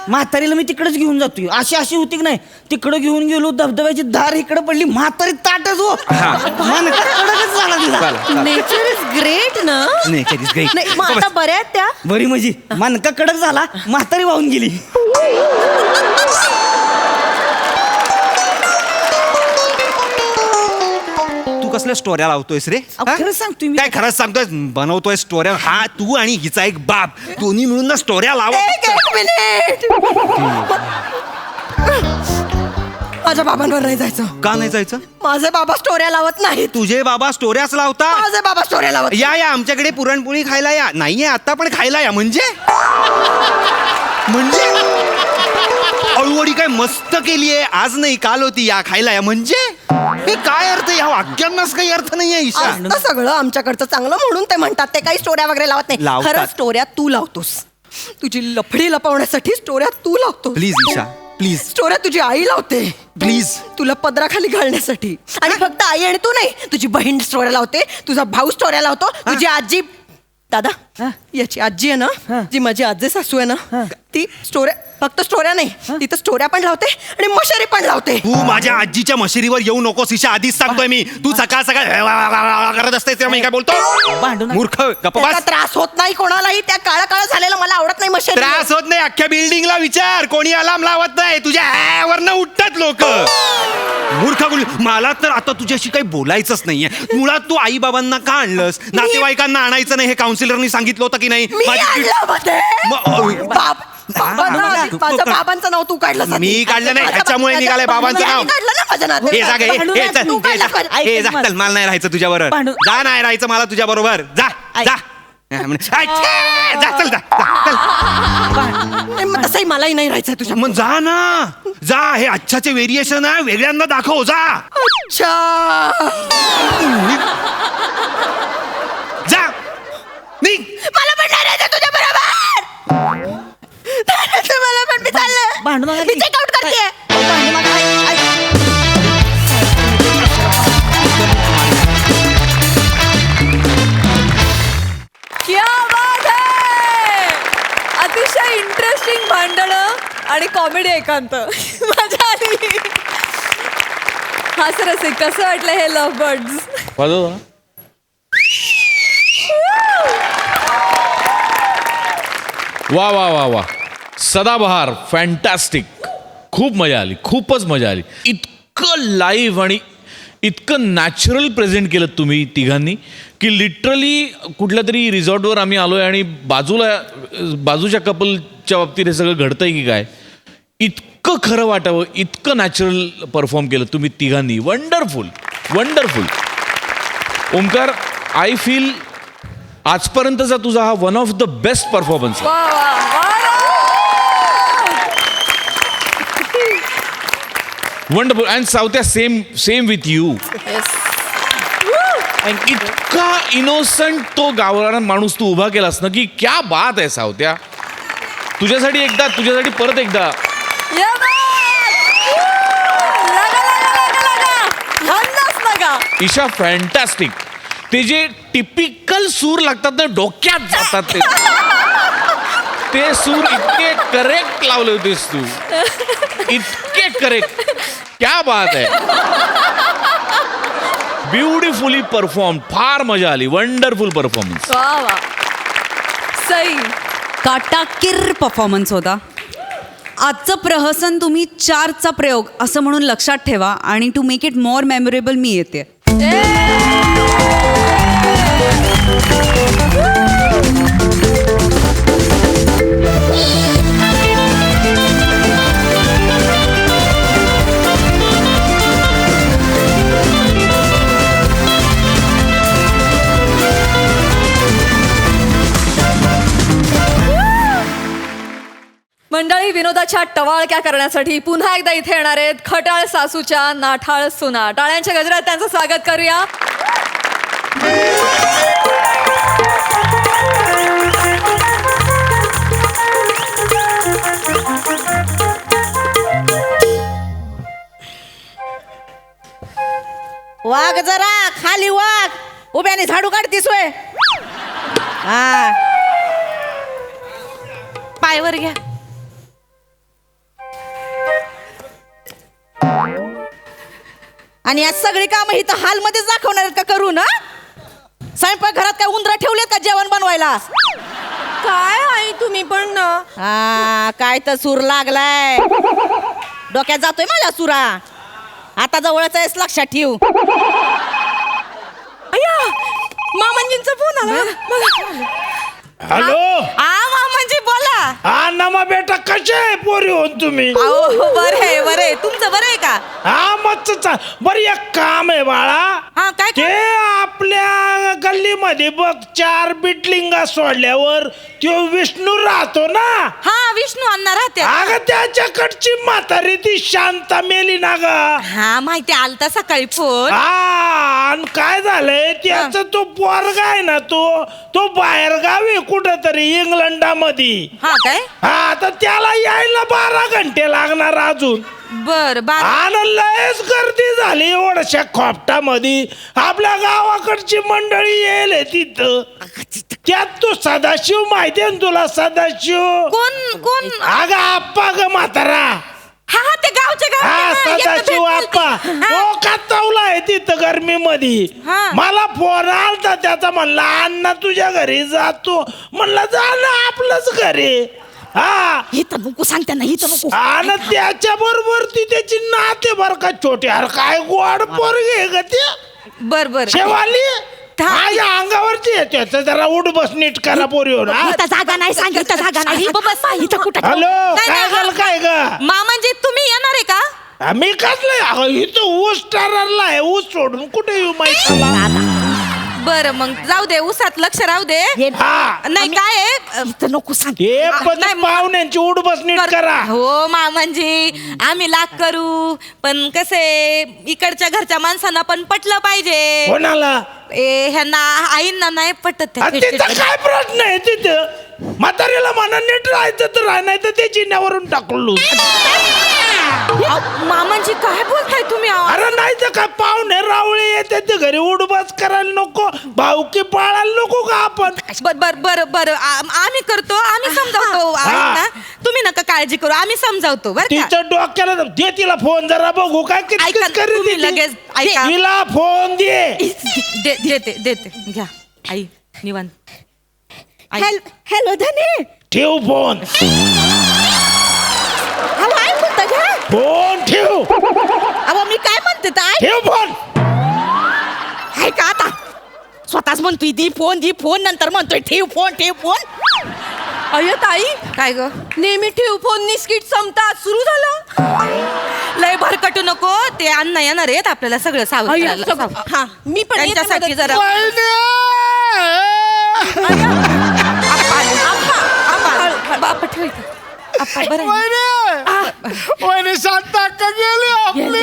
म्हातारीला मी तिकडेच घेऊन जातोय अशी होती की नाही तिकडे घेऊन गेलो धबधब्याची धार इकडे पडली म्हातारी ताटच हो मानका कडकच झाला तिला नेचर इज ग्रेट ना Nature is great. नाही, मग आता बऱ्या आहेत त्या बरी म्हणजे मानका कडक झाला म्हातारी वाहून गेली तू कसल्या स्टोऱ्या लावतोयस रे अहो, हा? खरंच सांगतोय मी. काय खरंच सांगतोय बनवतोय स्टोऱ्या हा तू आणि हिचा एक बाप दोन्ही मिळून ना स्टोऱ्या लावत एक मिनिट माझ्या बाबांवर नाही जायचं का नाही जायचं माझे बाबा स्टोऱ्या लावत नाहीत तुझे बाबा स्टोऱ्याच लावता माझे बाबा स्टोऱ्या लावत या आमच्याकडे पुरणपोळी खायला या नाहीये आता पण खायला या म्हणजे अळूवडी काय मस्त केलीये आज नाही काल होती या खायला या म्हणजे हे काय अर्थ या वाक्यांनाच काही अर्थ नाहीये ईशा असतं सगळं आमच्याकडचं चांगलं म्हणून ते म्हणतात ते काही स्टोऱ्या वगैरे लावत नाही लावतात. खरं स्टोऱ्या तू लावतोस तुझी लफडी लपवण्यासाठी स्टोऱ्या तू लावतोस प्लीज ईशा प्लीज स्टोऱ्या तुझी आई लावते प्लीज तुला पदराखाली घालण्यासाठी आणि फक्त आई आणि तू नाही तुझी बहीण स्टोऱ्या लावते तुझा भाऊ स्टोऱ्या लावतो तुझी आजी दादा याची आजी आहे ना जी माझी आजी सासू आहे ना ती स्टोऱ्या फक्त स्टोऱ्या नाही ती तर स्टोऱ्या पण लावते आणि मशारी पण लावते तू माझ्या आजीच्या मशिरीवर येऊ नकोस ईशा आधीच सांगतोय मी तू सकाळ सकाळ करत असते तेव्हा मी काय बोलतो भांडू नका. मूर्ख गप्प त्याचा बस. त्रास होत नाही कोणालाही त्या काळा झालेला मला आवडत नाही मशारी त्रास होत नाही अख्ख्या बिल्डिंगला विचार कोणी अलार्म लावत नाही तुझ्या वरनं उठतात लोक मूर्ख मला तर आता तुझ्याशी काही बोलायचंच नाहीये मुळात तू आई बाबांना का आणलंस नातेवाईकांना आणायचं नाही हे काउन्सिलरनी सांगितलं होतं की नाही मी माझी- आणलं मध्ये. म- बाबांना आधी माझ्या बाबांचं नाव तू काढलं मी काढलं नाही, ह्याच्यामुळे निघालंय बाबांचं नाव. काढलं ना माझ्या नावात. हे जा गे, भांडू हे नका, चल, तू हे काढलं जा, पण. हे जा, चल, मला नाही राहायचं तुझ्या बरोबर भांडू- जा नाही राहायचं मला तुझ्या बरोबर जा ऐक. जा जा चल जा नाही, मग तसंही मलाही नाही राहायचं तुझ्या मग जा ना जा हे अच्छाचे व्हेरिएशन आहे वेगळ्यांना दाखव जा अच्छा जा निघ मला पण नाही राहायचं तुझ्या बरोबर मला पण मी चाललं भांडू नका मी की. चेकआउट करते भांडू नका. ऐक. क्या बात है! अतिशय इंटरेस्टिंग भांडणं आणि कॉमेडी एकांत मजा आली हा सर असे कसं वाटलं हे लव्ह बर्ड्स वाजव ना. वा वा वा वा, सदाबहार, फॅन्टॅस्टिक. खूप मजा आली, खूपच मजा आली. इतकं लाईव्ह आणि इतकं नॅचरल प्रेझेंट केलं तुम्ही तिघांनी की लिटरली कुठल्या तरी रिसॉर्टवर आम्ही आलोय आणि बाजूच्या कपलच्या बाबतीत हे सगळं घडतंय की काय, इतकं खरं वाटावं, इतकं नॅचरल परफॉर्म केलं तुम्ही तिघांनी. Wonderful wonderful. Omkar, I feel आजपर्यंतचा तुझा हा one of the best performance. वा वा wonderful. And Savtya, same with you. And इतका इनोसंट तो गावरान माणूस तू उभा केलास ना की क्या बात आहे सावत्या. तुझ्यासाठी परत एकदा. ईशा, फॅन्टॅस्टिक. ते जे टिपिकल सूर लागतात ना, डोक्यात जातात ते सूर इतके करेक्ट लावले होतेस तू, इतके करेक्ट. क्या बात आहे. Beautifully perform. फार मजा आली. Wonderful performance. वा वा. सई. काटाकीर परफॉर्मन्स होता. आजचं प्रहसन तुम्ही 4चा प्रयोग असं म्हणून लक्षात ठेवा आणि to make it more memorable मी येते. मंडळी, विनोदाच्या टवाळक्या करण्यासाठी पुन्हा एकदा इथे येणार आहेत खटाळ सासूच्या नाठाळ सुना. टाळ्यांच्या गजरात त्यांचं स्वागत करूया. वाघ जरा खाली वाघ, उभ्याने झाडू काढतीस होय. हा, पायवर घ्या. आणि आज सगळी कामं इथं हॉलमध्येच दाखवणार आहेत का करू ना? स्वयंपाक घरात काय उंदरा ठेवलेत का जेवण बनवायला? काय आई तुम्ही पण ना. हा, काय तर सूर लागलाय डोक्यात, जातोय माझ्या सुरा. आता जवळच आहेस, लक्षात ठेव. अय्या, मामांजींचा फोन आला. हॅलो. मामांजी बोला. हा नमा बेटा, कसे आहे पोरी होऊन तुम्ही? अहो, बरे बरे. तुमचं बरं आहे का? हा मस्त. बरं, एक काम आहे बाळा. हा, काय? ते आपल्या गल्लीमध्ये बघ 4 बिटलिंगा सोडल्यावर तो विष्णू राहतो ना. हा, विष्णू अण्णा राहते. अगं त्याच्याकडची म्हातारी ती शांता मेली ना ग. हा, माहिती आलता सकाळी फोन. हा, आणि काय झालंय त्याचा तो पोरगा आहे ना, तो बाहेर गावी कुठं तरी इंग्लंडामध्ये. हा, काय? हा, तर त्याला यायला 12 घंटे लागणार अजून. बर बर. आणि लयच गर्दी झाली एवढ्याशा खोपटामध्ये. आपल्या गावाकडची मंडळी येईल तिथं. त्यात तो सदाशिव माहिती आहे ना तुला? सदाशिव कोण कोण? अगं आप्पा ग म्हातारा. हा हा, ते गावचे हा, सदाशिव आप्पा. तो कातावला आहे तिथं गर्मीमध्ये. मला फोन आलता त्याचा, म्हणला अण्णा तुझ्या घरी जातो. म्हणलं जा ना, आपलंच घरी. हा, इथं नको सांगते ना, इथं नको. आणि त्याच्या बरोबर ती त्याची नाते बर का छोटे. अरे काय गोड पोरगी आहे ग ते. बर बर. शेवाली माझ्या अंगावरती येते. जरा उठ बस नीट करा पोरी हो ना. इथं जागा नाही, सांगितलं जागा नाही. इथं कुठं? हॅलो, नाही, काय नाही, झालं काय ग? मामांजी तुम्ही येणार आहे का? मी कसलं इथं ऊस टारला आहे. ऊस सोडून कुठे येऊ माहिती? बरं, मग जाऊ दे, उसात लक्ष राहू दे. हा, नाही काय आहे, इथं नको सांग. हे पण पाहुण्यांची उठ बस नीट करा. हो मामांजी, आम्ही लाख करू, पण कसे इकडच्या घरच्या माणसांना पण पटलं पाहिजे. कोणाला? ह्यांना आईंना नाही पटत. तिथं काय प्रश्न आहे? तिथं म्हातारीला म्हणा नीट राहायचं तर राह, नाही तर ते जिन्यावरून टाकलो. मामांजी काय बोलताय तुम्ही? अरे नाही तर काय, पाहुणे रावळे येते ते घरी उडबास करायला नको, भाऊकी पाळायला नको का आपण? बर बर बर, आम्ही करतो, आम्ही समजावतो आईंना. तुम्ही नका काळजी करू, आम्ही समजावतो. बरं का? तिचं डोक्याला दे, तिला फोन जरा बघू काय ऐका, तुम्ही लगेच ऐका. तिला फोन दे. देते घ्या आई, निवांत. हॅलो धने, ठेव फोन. फोन ठेव. अहो मी काय म्हणते ताई ठेव फोन. आहे का आता स्वतःच म्हणतोय दी फोन नंतर म्हणतोय ठेव फोन. अयो ताई काय ग नेहमी ठेव फोन निस्किट संपतात सुरू झालं. लय भरकटू नको ते अण्णा येणार आहेत आपल्याला सगळं सावध. हा मी पण त्यांच्यासाठी जरा बाप ठेव शांत अक्का गेली आपली.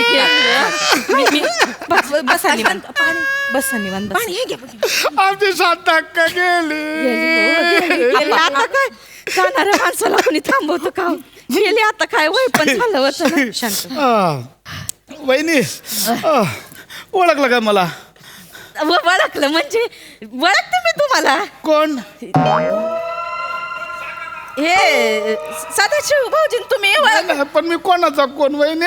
बसा निवांत आमची शांत अक्का गेली. आता काय जाणाऱ्या माणसाला कोणी थांबवतं का गेली आता काय वय पण झालं होतं शांत. वहिनी ओळखलं का मला? ओळखलं म्हणजे ओळखते मी तुम्हाला. कोण? हे सदाशिव भाऊजी तुम्ही नाही, पण मी कोणाचा कोण वहिनी?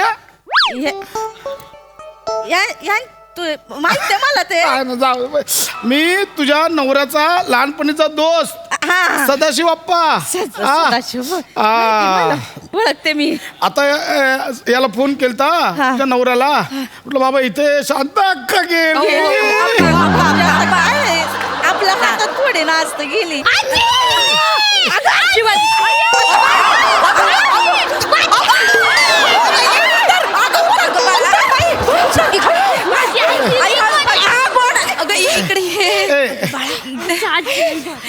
माहिती मला ते काय ना जाऊ बाई. मी तुझ्या नवऱ्याचा लहानपणीचा दोस्त सदाशिव अप्पा. सदाशिव ओळखते मी. आता याला फोन केलता तुझ्या नवऱ्याला म्हटलं बाबा इथे शांत अक्का गेली. आपल्या हातात थोडे नाचत गेली.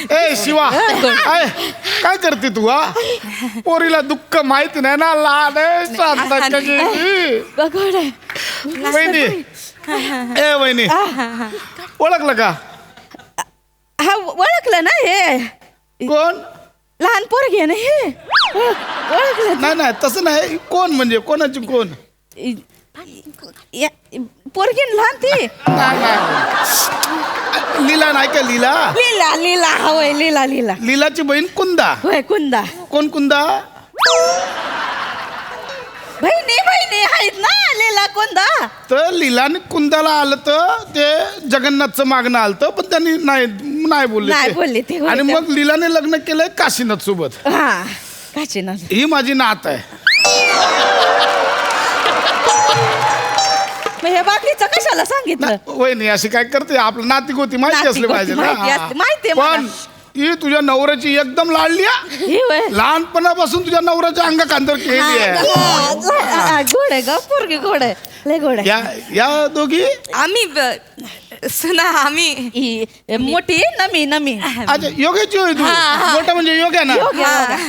ए शिवा काय करते तू? हा पोरीला दुःख माहिती नाही ना. लहान आहे शांत अक्का गेली. वहिनी ए वहिनी ओळखलं का? हा ओळखलं ना हे कोण? लहान पोरगी आहे ना हे ओळखलं. नाही तसं नाही. कोण म्हणजे कोणाची कोण? पोरगी लहान ती लीला नाही का? लीला होय लीला लीलाची बहीण कुंदा. होय कुंदा. कोण कुंदा? बहिणी आहेत ना लीला कुंदा. तर लीलाने कुंदाला आलं तर ते जगन्नाथचं मागणं आलं पण त्यांनी नाही बोलले ते. आणि मग लीलाने लग्न केलंय काशीनाथ सोबत. हा काशीनाथ ही माझी नात आहे. हे बाकीचं कशाला सांगितलं? वहिनी अशी काय करते? आपलं नाती गोती माहिती असली पाहिजे माहिती पण ही तुझ्या नवऱ्याची एकदम लाडली आहे. लहानपणापासून तुझ्या नवऱ्याच्या अंग खांदर केली आहे. गोड आहे ग पोरगी गोड आहे लय गोड आहे. या दोघी आम्ही सुना आम्ही मोठी नमी. अच्छा योग्याची होय तू? मोठा म्हणजे योग्या ना.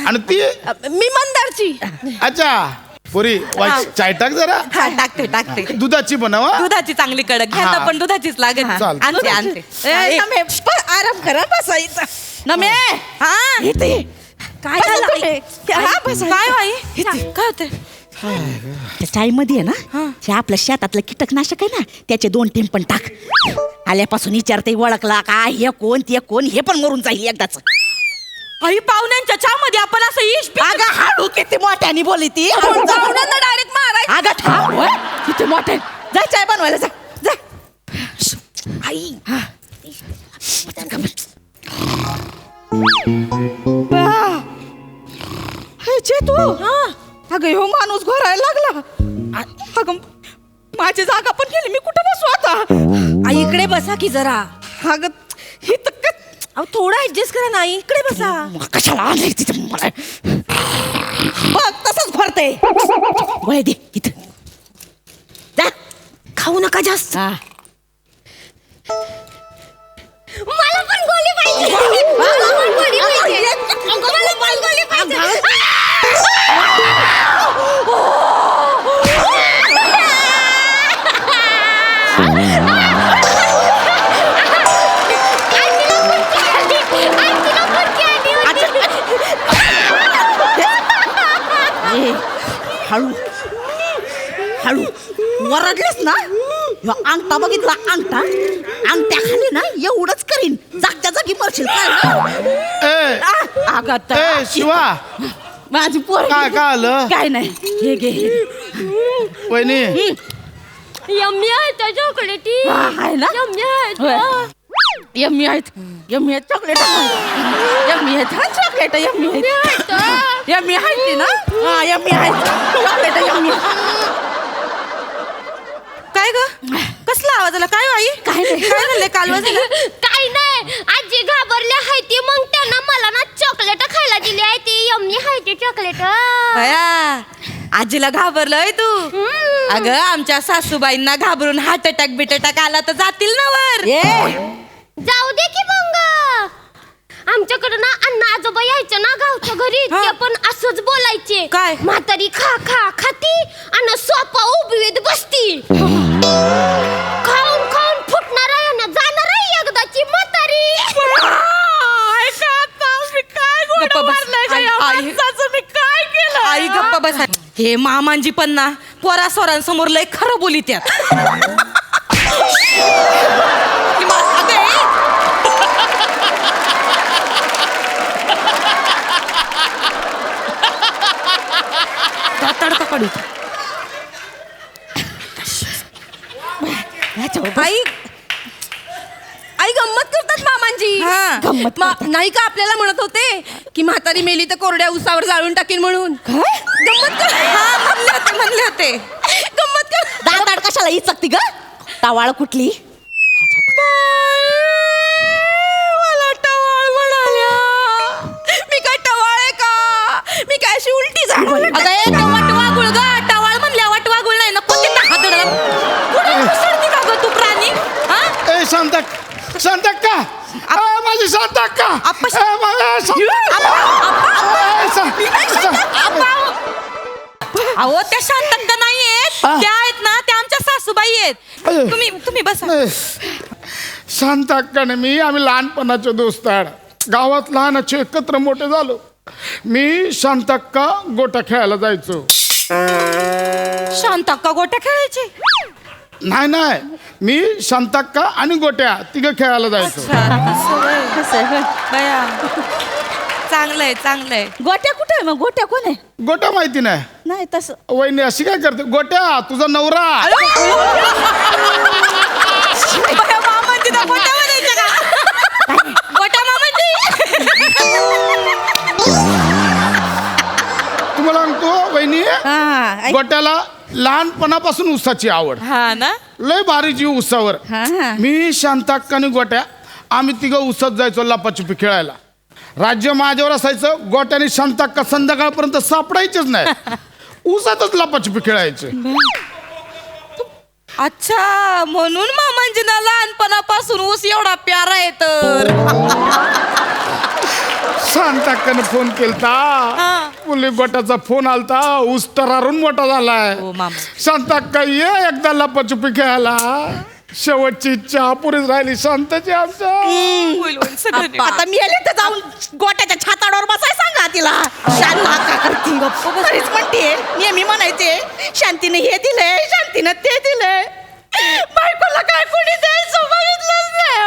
आणि ती मी मंदारची. अच्छा पुरी चाय टाक जरा. टाकते दुधाची बनवा. दुधाची चांगली कडक घ्या पण दुधाचीच लागेल. आणते आराम करा बसायचा नमे. हा इथे काय काय होते त्या चाळीमध्ये आहे ना हे आपल्या शेतातलं कीटकनाशक आहे ना त्याचे 2 टिंब पण टाक. आल्यापासून विचारते ओळखला का हे कोण ते कोण हे पण मरून जाईल एकदाच. आई पाहुण्यांच्या चहामध्ये आपण असं इश अगं हाडू किती मोठ्याने बोली ती. डायरेक्ट मारायचं. अगं थांब किती मोठे. जा चाय बनवायला जा. आई तू अगं हो माणूस घोरायला लागला. अगं माझी जागा पण गेली मी कुठं बसू आता? आई इकडे बसा की जरा. अगं हे तर थोडं ऍडजस्ट करा ना इकडे बसा. कशाला आणलंय तिथं मला? बघ तसंच भरते. वळ दे इथं जा. खाऊ नका जास्त. मला पण गोली पाहिजे. मला पण गोली पाहिजे. मला पण गोली पाहिजे. हळू वरडलेस ना अंगठा बघितला अंगठ्या खाली ना एवढंच करीन जागच्या जागी मरशील. शिवा माझी पोर काय आलं? काय नाही हे घे वहिनी यम्मी आहे त्या चॉकलेटी. आहे ना यम्मी आहे. यम्मी आहेत यम्मी आहेत चॉकलेट यम्मी आहेत हा चॉकलेट यम्मी आहेत यम्मी आहेत ती ना हा यम्मी आहेत चॉकलेट यम्मी काय ग कसला आवाज आला काय आई काय नाही. काय झालंय कालवा झालं काय नाही आजी घाबरली आहे ती मग त्यांना मला ना चॉकलेट खायला दिली आहे ती यम्मी आहे ती चॉकलेट बया आजीला घाबरलोय तू अगं आमच्या सासूबाईंना घाबरून हार्ट अटॅक बिट अटॅक आला तर जातील ना वर जाऊ दे की मग आमच्याकडे ना अण्णा आजोबा यायचे ना गावच्या घरी ते पण असंच बोलायचे काय? म्हातारी खा खा खाती आणि सोपा उभीत बसती खाऊन खाऊन फुटणार आहे ना जाणार आहे एकदाची म्हातारी आई गप्पा बस हे मामांजी पण ना पोरा सोरांसमोर लय खरं बोली त्यात तडका पडू आई आई गंमत करतात मामांजी नाही का आपल्याला म्हणत होते की म्हातारी मेली तर कोरड्या उसावर जाळून टाकीन म्हणून गंमत म्हणले होते गंमत कर दाड कशाला ही चकती ग टवाळ कुठली मला टवाळ म्हणाल्या मी काय टवाळ आहे का मी काय अशी उलटी झाड वटवा गुळ ग टवाळ म्हणल्या वटवा गुळ नाही नको ते हादर कुठे घुसळती का ग तू प्राणी हा ए शांतक्का माझी शांतक्का अहो त्या शांतक्का नाही आहेत त्या आहेत ना त्या आमच्या सासूबाई आहेत तुम्ही बसा शांतक्काने मी आम्ही लहानपणाचे दोस्त आहे गावात लहानाचे एकत्र मोठे झालो मी शांतक्का गोटा खेळायला जायचो शांतक्का गोट्या खेळायची नाही मी शांतक्का आणि गोट्या तिघं खेळायला जायचो चांगलंय चांगलंय गोट्या कुठे आहे मग गोट्या कोण आहे गोट्या माहिती नाही नाही तसं वहिनी अशी काय करते गोट्या तुझा नवरा मामांची ना गोट्या म्हणायच्या का गोट्या मामांची तुम्हाला सांगतो वहिनी हा गोट्याला लहानपणापासून ऊसाची आवड हा ना लय भारी जीव ऊसावर मी शांताक्का आणि गोट्या आम्ही तिघं ऊसात जायचो लपाछुपी खेळायला राज्य माझ्यावर असायचं गोट्याने शांताक्का संध्याकाळपर्यंत सापडायचेच नाही ऊसातच लपाछुपी खेळायचे अच्छा म्हणून मामांजीना लहानपणापासून ऊस एवढा प्यारा आहे तर शांताक्काने फोन केलता मुली गोट्याचा फोन आलता ऊस तरारून मोठा झालाय शांताक्का ये एकदा लपाछुपी खेळायला शेवटची इच्छा पुरीच राहिली शांताची आमच्या आता मी आले तर जाऊन गोट्याच्या छाताडावर बसाय सांगा तिला शांत का करती गप्प तरीच म्हणते नेहमी म्हणायचे शांतीने हे दिलंय शांतीने ते दिलंय बायकोला काय कोणी द्यायचं बघितलंच नाही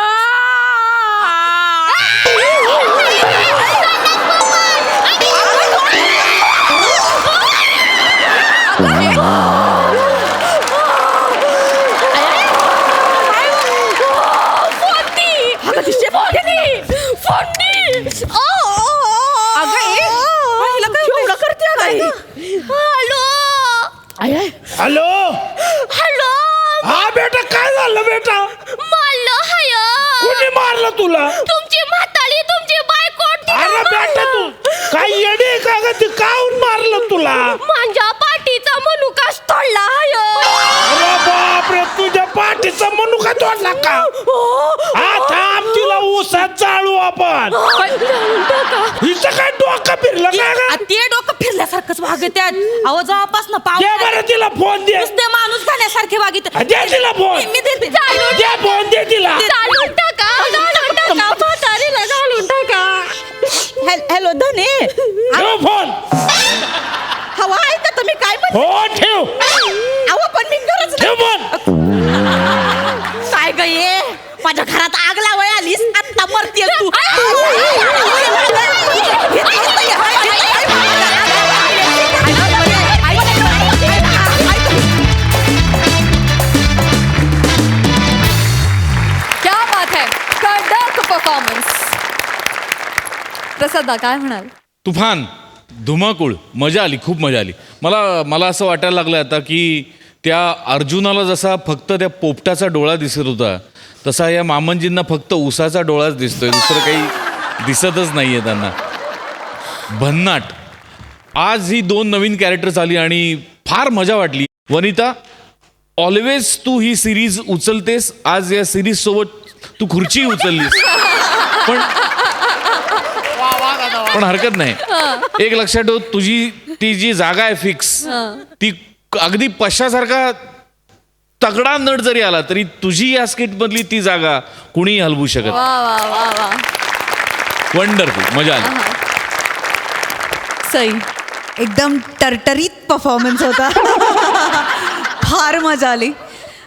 हॅलो हॅलो हा बेटा काय झालं बेटा मारलं हाय कोणी मारलं तुला तुमची म्हातारी तुमची बायको अरे बेटा तू काय येडे का ग ती काऊन मारलं तुला माझ्या पाठीचा मनुकाच तोडला हाय अरे बापरे तुझ्या पाठीचा मनुका तोडला का हा थांब तिला ऊसात जाळू आपण हिचं काय डोकं फिरलं का ग? ते डोकं फिरल्यासारखंच वागत्यात अहो जवळपासनं दे बरं तिला फोन दे नुसते माणूस झाल्यासारखे वागित दे तिला फोन मी देते दे फोन दे तिला चालून टाका म्हातारीला घालून टाका हॅलो धने ठेव फोन हवा आहे का तुम्ही काय हो ठेव अहो पण मी गरज ठेव फोन काय ग ये माझ्या घरात आग लावाय आलीस आत्ता मरतेस तू क्या बात है कडक श्रद्धा काय म्हणाल? तुफान, धुमाकूळ, मजा आली, खूप मजा आली. मला असं वाटायला लागलं आता की त्या अर्जुनाला जसा फक्त त्या पोपटाचा डोळा दिसत होता तसा या मामनजींना फक्त उसाचा डोळाच दिसतोय, दुसरं काही दिसतच नाहीये त्यांना. भन्नाट. आज ही 2 नवीन कॅरेक्टर्स आली आणि फार मजा वाटली. वनिता, ऑलवेज तू ही सिरीज उचलतेस, आज या सिरीज सोबत तू खुर्ची उचललीस, पण हरकत नाही. एक लक्षात ठेव, तुझी ती जी जागा आहे फिक्स, ती अगदी पश्यासारखा तगडा नट जरी आला तरी तुझी या स्किट मधली ती जागा कुणीही हलवू शकत. वा वा वा वा. वंडरफुल, मजा आली. सई, एकदम टरटरीत परफॉर्मन्स होता. फार मजा आली.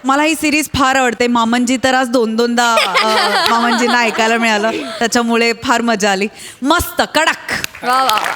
मला ही सिरीज फार आवडते. मामनजी तर आज 2-2दा मामनजींना ऐकायला मिळालं, त्याच्यामुळे फार मजा आली. मस्त कडक. वा वा वा.